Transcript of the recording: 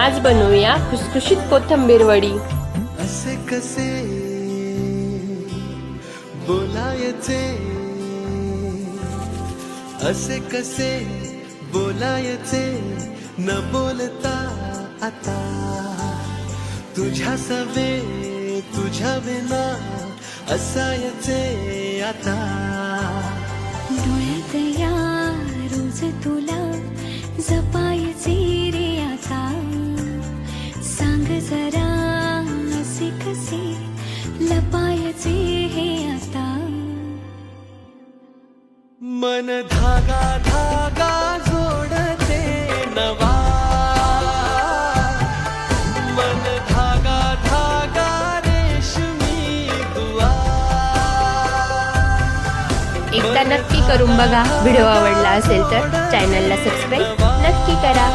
आज बनवूया खुसखुशीत कोथिंबीर वडी। असे कसे बोलायचे, असे कसे बोलायचे, न बोलता आता तुझ्या सवे तुझ्या विना असायचे आता। डोळ्यात या रोज तुला जपायचे रे आता, सांग जरा असे कसे लपायचे हे आता। मन धागा धागा जोडते नवा, मन धागा धागा रेशमी दुआ। एकदा नक्की करून बघा। व्हिडिओ आवडला असेल तर चॅनलला सबस्क्राईब नक्की करा।